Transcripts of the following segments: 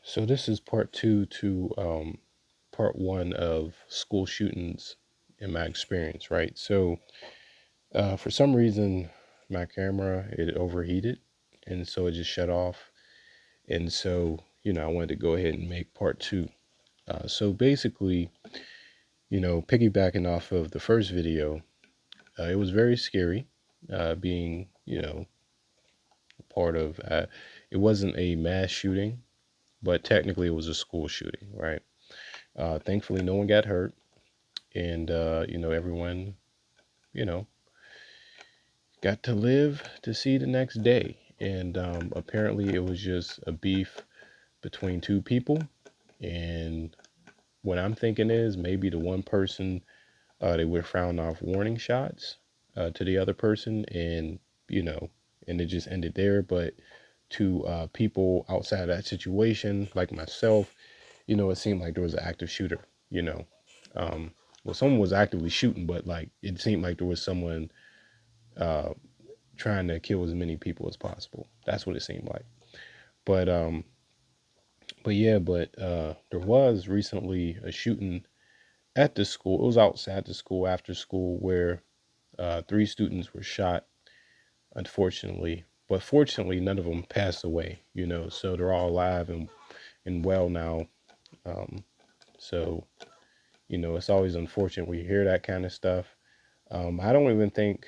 So this is part two to part one of school shootings in my experience, right? So for some reason, my camera it overheated, and so it just shut off. And so I wanted to go ahead and make part two. So basically, piggybacking off of the first video, it was very scary being part of. It wasn't a mass shooting, but technically it was a school shooting, right? Thankfully, no one got hurt, and everyone, you know, got to live to see the next day. And apparently, it was just a beef between two people. And what I'm thinking is maybe the one person they would frown off warning shots to the other person, and you know, and it just ended there. But to people outside of that situation, like myself, it seemed like there was an active shooter. You know, um, well, someone was actively shooting, but like it seemed like there was someone uh, trying to kill as many people as possible. That's what it seemed like. But there was recently a shooting at the school. It was outside the school after school where three students were shot. Unfortunately, but fortunately, none of them passed away. So they're all alive and well now. Um, so it's always unfortunate when you hear that kind of stuff. I don't even think.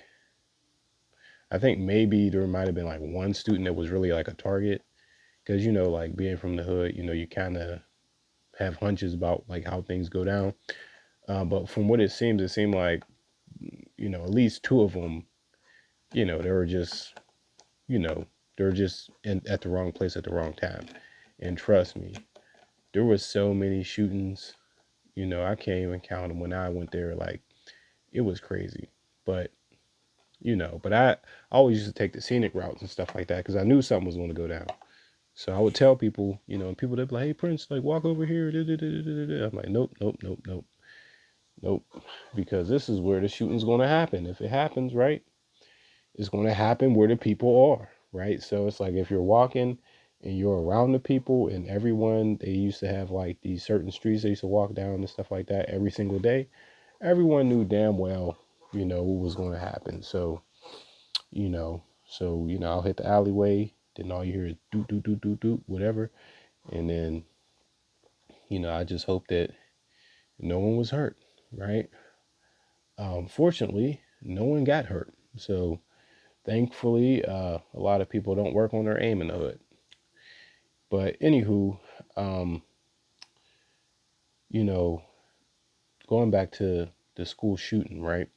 I think maybe there might have been like one student that was really like a target because like being from the hood, you kind of have hunches about like how things go down. But from what it seemed like at least two of them, they were just you know at the wrong place at the wrong time. And trust me, there was so many shootings. I can't even count them when I went there. Like it was crazy, but I always used to take the scenic routes and stuff like that because I knew something was going to go down. So I would tell people, and people they'd be like, "Hey Prince, like walk over here." I'm like, "Nope, nope, nope, nope, nope," because this is where the shooting's going to happen. If it happens, right, it's going to happen where the people are, right? So it's like if you're walking and you're around the people and everyone, they used to have like these certain streets they used to walk down and stuff like that every single day. Everyone knew damn well, what was going to happen. So you know, I'll hit the alleyway, then all you hear is doot doot doot doot doot, whatever, and then I just hope that no one was hurt, right? Fortunately, no one got hurt. So thankfully, a lot of people don't work on their aim in the hood. But anywho, um, you know, going back to the school shooting, right?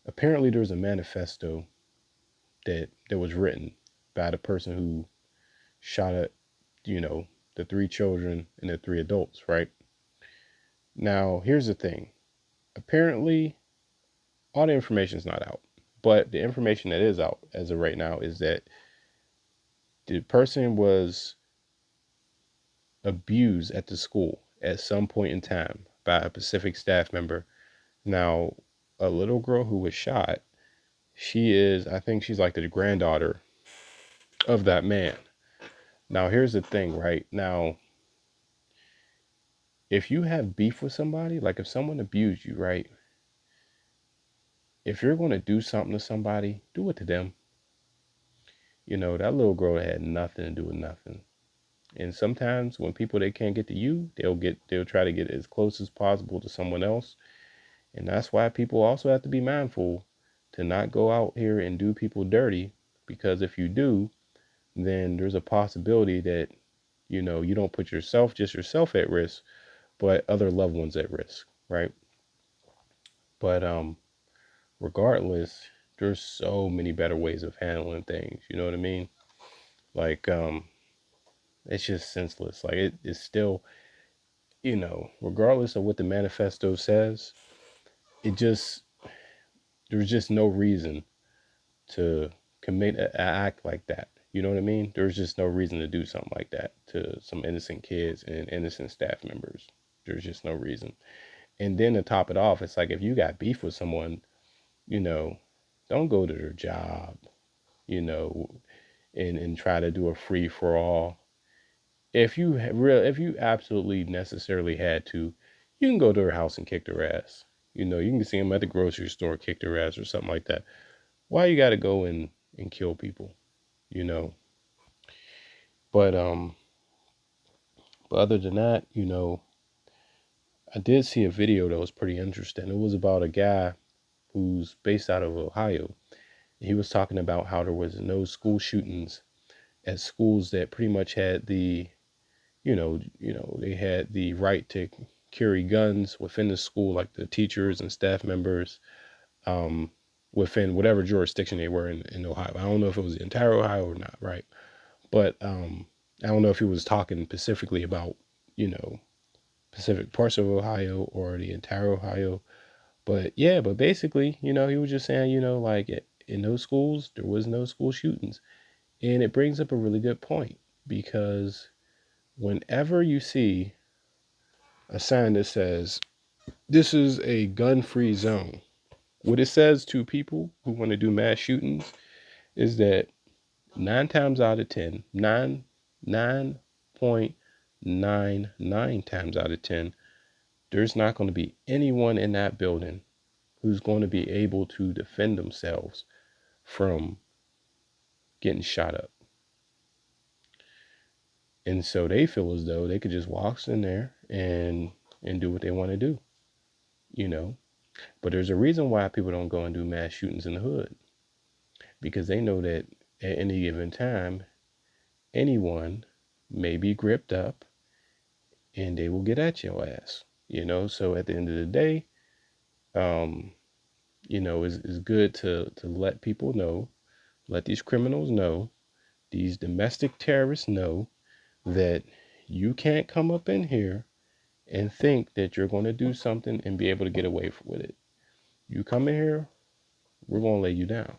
Apparently, there was a manifesto that was written by the person who shot at, you know, the three children and the three adults, right? Now, here's the thing. Apparently, all the information is not out, but the information that is out as of right now is that the person was abused at the school at some point in time by a Pacific staff member. Now, a little girl who was shot, I think she's like the granddaughter of that man. Now, here's the thing, right? Now, if you have beef with somebody, like if someone abused you, right? If you're going to do something to somebody, do it to them. That little girl had nothing to do with nothing. And sometimes when people they can't get to you, they'll try to get as close as possible to someone else. And that's why people also have to be mindful to not go out here and do people dirty, because if you do, then there's a possibility that you don't put yourself at risk, but other loved ones at risk, right? But regardless, there's so many better ways of handling things. You know what I mean? Like it's just senseless. Like it's still, regardless of what the manifesto says, it just there's just no reason to commit an act like that. You know what I mean? There's just no reason to do something like that to some innocent kids and innocent staff members. There's just no reason. And then to top it off, it's like if you got beef with someone, you know, don't go to their job, you know, and try to do a free for all. if you absolutely necessarily had to, you can go to her house and kick their ass. You can see them at the grocery store, kick their ass or something like that. Why you got to go and kill people? You know. But but other than that, I did see a video that was pretty interesting. It was about a guy who's based out of Ohio. He was talking about how there was no school shootings at schools that pretty much had they had the right to carry guns within the school, like the teachers and staff members, um, within whatever jurisdiction they were in Ohio. I don't know if it was the entire Ohio or not, right? But I don't know if he was talking specifically about, you know, specific parts of Ohio or the entire Ohio. But yeah, but basically, he was just saying, like in those schools, there was no school shootings. And it brings up a really good point because whenever you see a sign that says, this is a gun free zone, what it says to people who want to do mass shootings is that 9 times out of 10, 9.99 times out of 10, there's not going to be anyone in that building who's going to be able to defend themselves from getting shot up. And so they feel as though they could just walk in there and do what they want to do, you know. But there's a reason why people don't go and do mass shootings in the hood, because they know that at any given time, anyone may be gripped up and they will get at your ass, So at the end of the day, it's good to let people know, let these criminals know, these domestic terrorists know that you can't come up in here and think that you're going to do something and be able to get away with it. You come in here, we're going to lay you down.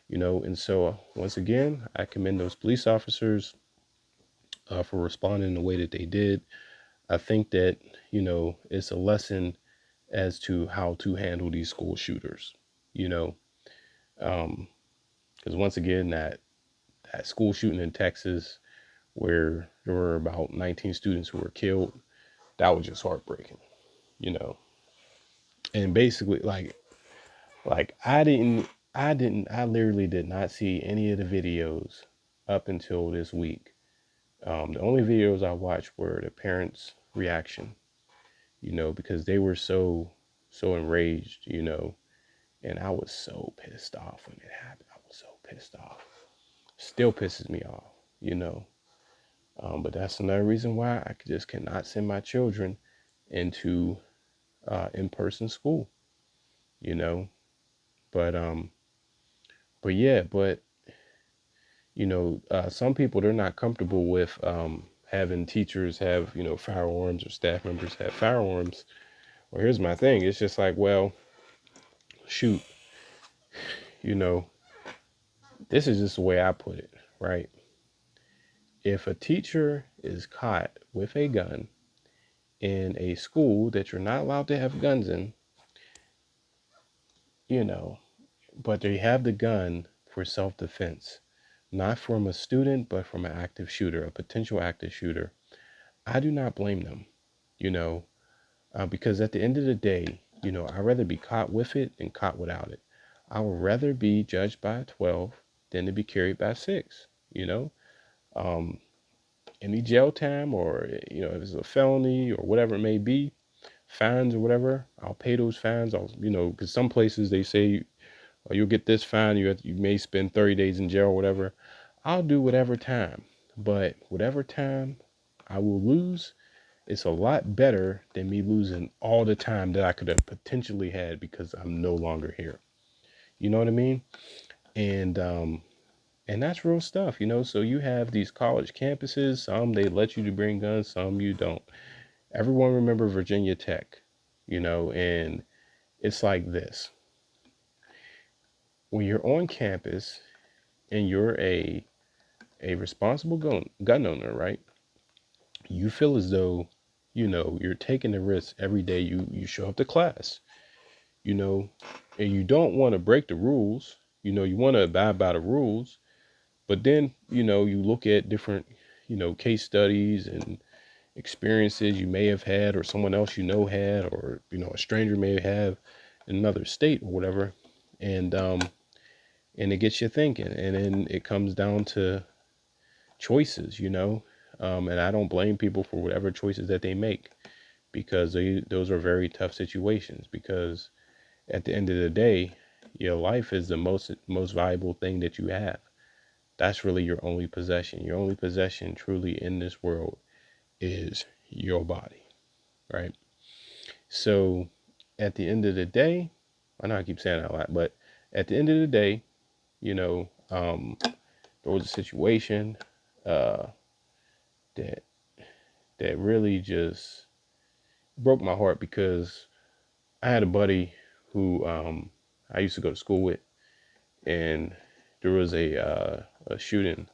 And so once again, I commend those police officers for responding the way that they did. I think that, it's a lesson as to how to handle these school shooters, because once again, that school shooting in Texas where there were about 19 students who were killed, that was just heartbreaking, and basically I literally did not see any of the videos up until this week. The only videos I watched were the parents' reaction, because they were so enraged, and I was so pissed off when it happened. I was so pissed off. Still pisses me off, but that's another reason why I just cannot send my children into in-person school, but yeah, but some people, they're not comfortable with having teachers have, firearms, or staff members have firearms. Well, here's my thing. It's just like, well, shoot, this is just the way I put it, right? If a teacher is caught with a gun in a school that you're not allowed to have guns in, but they have the gun for self-defense, not from a student, but from an active shooter, a potential active shooter, I do not blame them, because at the end of the day, I'd rather be caught with it than caught without it. I would rather be judged by a 12 than to be carried by 6, um, any jail time, or, if it's a felony or whatever it may be, fines or whatever, I'll pay those fines. Because some places they say, oh, you'll get this fine, you may spend 30 days in jail or whatever. I'll do whatever time, but whatever time I will lose, it's a lot better than me losing all the time that I could have potentially had because I'm no longer here. You know what I mean? And that's real stuff, So you have these college campuses, some they let you to bring guns, some you don't. Everyone remember Virginia Tech, and it's like this. When you're on campus and you're a responsible gun owner, right? You feel as though, you're taking the risk every day you show up to class, and you don't want to break the rules, you want to abide by the rules. But then, you look at different, case studies and experiences you may have had, or someone else had, or a stranger may have in another state or whatever. And it gets you thinking, and then it comes down to choices. And I don't blame people for whatever choices that they make, because those are very tough situations, because at the end of the day, your life is the most valuable thing that you have. That's really your only possession. Your only possession truly in this world is your body, right? So at the end of the day, I know I keep saying that a lot, but at the end of the day, there was a situation uh, that really just broke my heart, because I had a buddy who I used to go to school with, and there was a shooting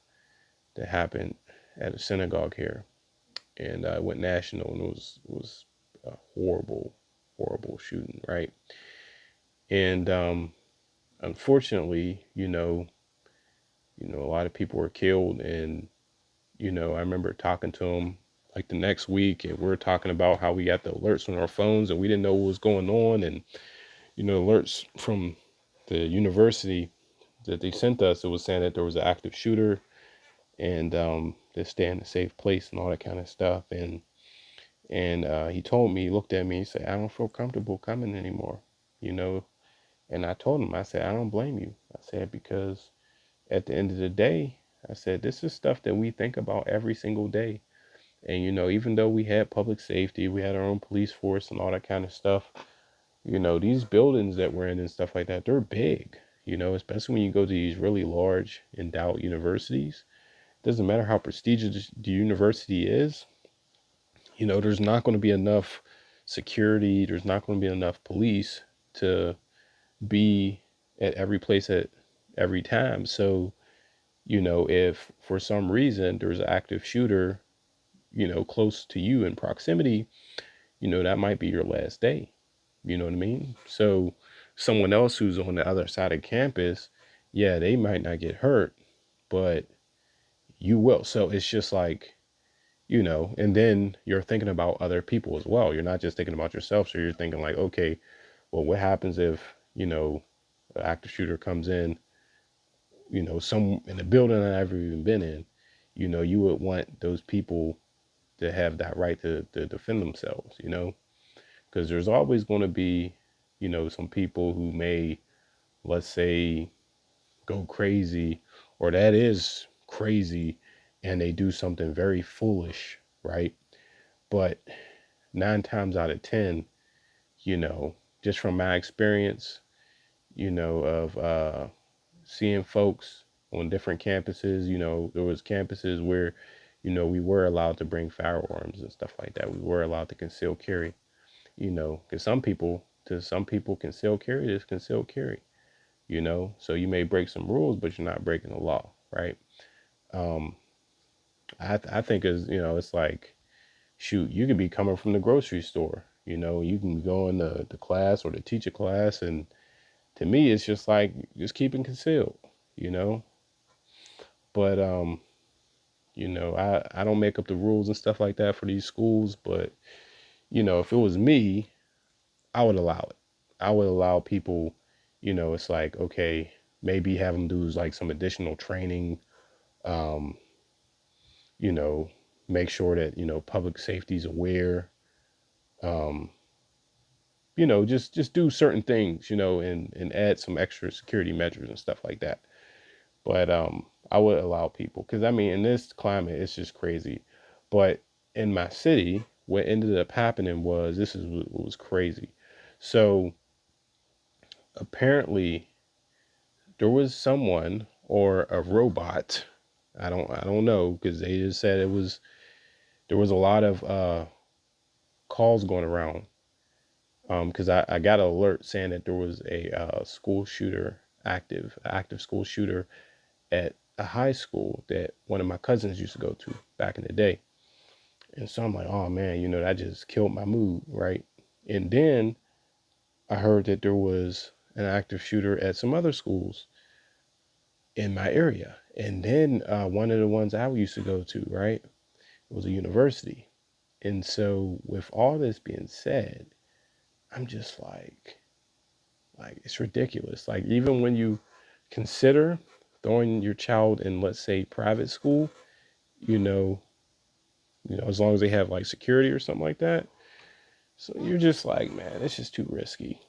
that happened at a synagogue here, and it went national, and it was a horrible shooting, right? And unfortunately, a lot of people were killed, and I remember talking to him like the next week, and we were talking about how we got the alerts on our phones, and we didn't know what was going on, and alerts from the university that they sent us, it was saying that there was an active shooter, and to stay in a safe place and all that kind of stuff. And he told me, he looked at me, he said, "I don't feel comfortable coming anymore," you know. And I told him, I said, "I don't blame you." I said, because at the end of the day, I said, this is stuff that we think about every single day. And even though we had public safety, we had our own police force and all that kind of stuff, these buildings that we're in and stuff like that, they're big, especially when you go to these really large endowed universities. It doesn't matter how prestigious the university is, there's not going to be enough security, there's not going to be enough police to be at every place at every time. So, if for some reason there's an active shooter, close to you in proximity, that might be your last day. You know what I mean? So someone else who's on the other side of campus, yeah, they might not get hurt, but you will. So it's just like, and then you're thinking about other people as well. You're not just thinking about yourself. So you're thinking like, okay, well, what happens if, an active shooter comes in, some in a building I've never even been in, you would want those people to have that right to defend themselves, because there's always going to be, some people who may, let's say, go crazy, or that is crazy, and they do something very foolish, right? But 9 times out of 10, you know, just from my experience, of seeing folks on different campuses, there was campuses where, we were allowed to bring firearms and stuff like that. We were allowed to conceal carry, because some people conceal carry is concealed carry, so you may break some rules, but you're not breaking the law, right? Um, I think it's like, shoot, you could be coming from the grocery store, you can be going to the class or the teacher class, and to me, it's just like just keeping concealed, you know. But I don't make up the rules and stuff like that for these schools. But if it was me, I would allow it. I would allow people, it's like, okay, maybe have them do like some additional training, um, you know, make sure that, public safety is aware, um, just do certain things, and add some extra security measures and stuff like that. But I would allow people, because I mean, in this climate, it's just crazy. But in my city, what ended up happening was, this is what was crazy. So apparently there was someone or a robot. I don't know, because they just said there was a lot of calls going around. Because I got an alert saying that there was a school shooter, active school shooter at a high school that one of my cousins used to go to back in the day. And so I'm like, oh man, that just killed my mood, right? And then I heard that there was an active shooter at some other schools. in my area. And then one of the ones I used to go to, right, was a university. And so with all this being said, I'm just like it's ridiculous. Like even when you consider throwing your child in, let's say, private school, you know, as long as they have like security or something like that. So you're just like, man, it's just too risky.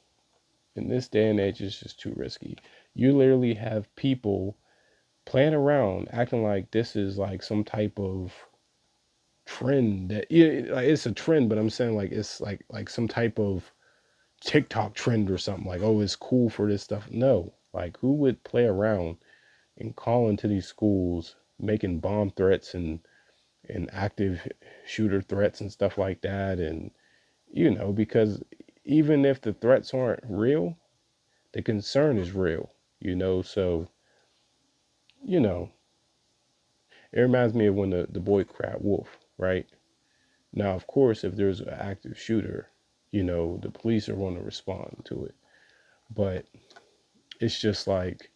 In this day and age, it's just too risky. You literally have people playing around, acting like this is like some type of trend that, yeah, like it's a trend, but I'm saying like it's like some type of TikTok trend or something. Like, oh, it's cool for this stuff. No, like who would play around and call into these schools, making bomb threats and active shooter threats and stuff like that? And because even if the threats aren't real, the concern is real. So you know, it reminds me of when the boy cried wolf, right? Now, of course, if there's an active shooter, the police are going to respond to it. But it's just like,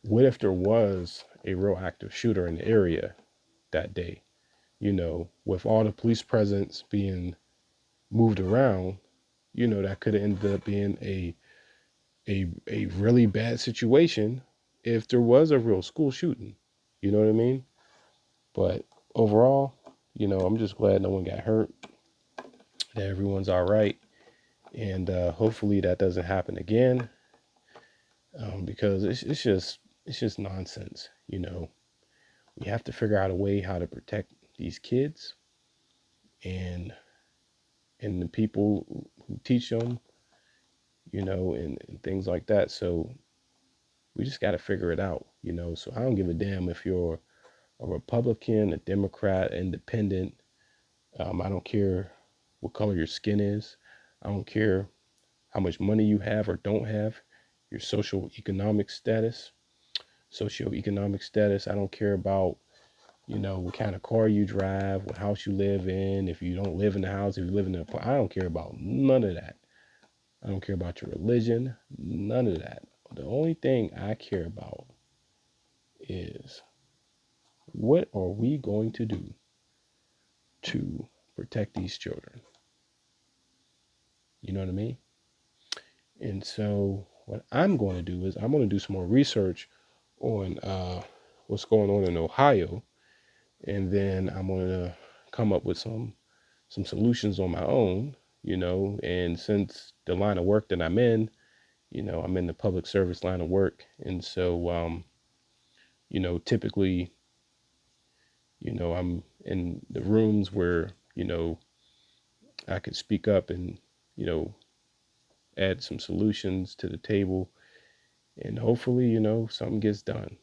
what if there was a real active shooter in the area that day? With all the police presence being moved around, that could have ended up being a really bad situation if there was a real school shooting. You know what I mean? But overall, I'm just glad no one got hurt, that everyone's all right, and hopefully that doesn't happen again, because it's just nonsense. We have to figure out a way how to protect these kids and the people who teach them, and things like that. So we just got to figure it out. So I don't give a damn if you're a Republican, a Democrat, independent. I don't care what color your skin is. I don't care how much money you have or don't have, your socioeconomic status. I don't care about, what kind of car you drive, what house you live in, if you don't live in the house, if you live in the apartment. I don't care about none of that. I don't care about your religion, none of that. The only thing I care about is, what are we going to do to protect these children? You know what I mean? And so what I'm going to do is I'm going to do some more research on what's going on in Ohio, and then I'm going to come up with some solutions on my own. And since the line of work that I'm in, I'm in the public service line of work, and so typically, I'm in the rooms where I could speak up and you know add some solutions to the table, and hopefully, something gets done,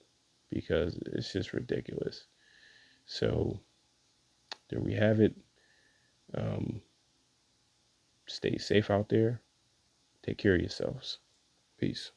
because it's just ridiculous. So there we have it. Um, Stay safe out there. Take care of yourselves. Peace.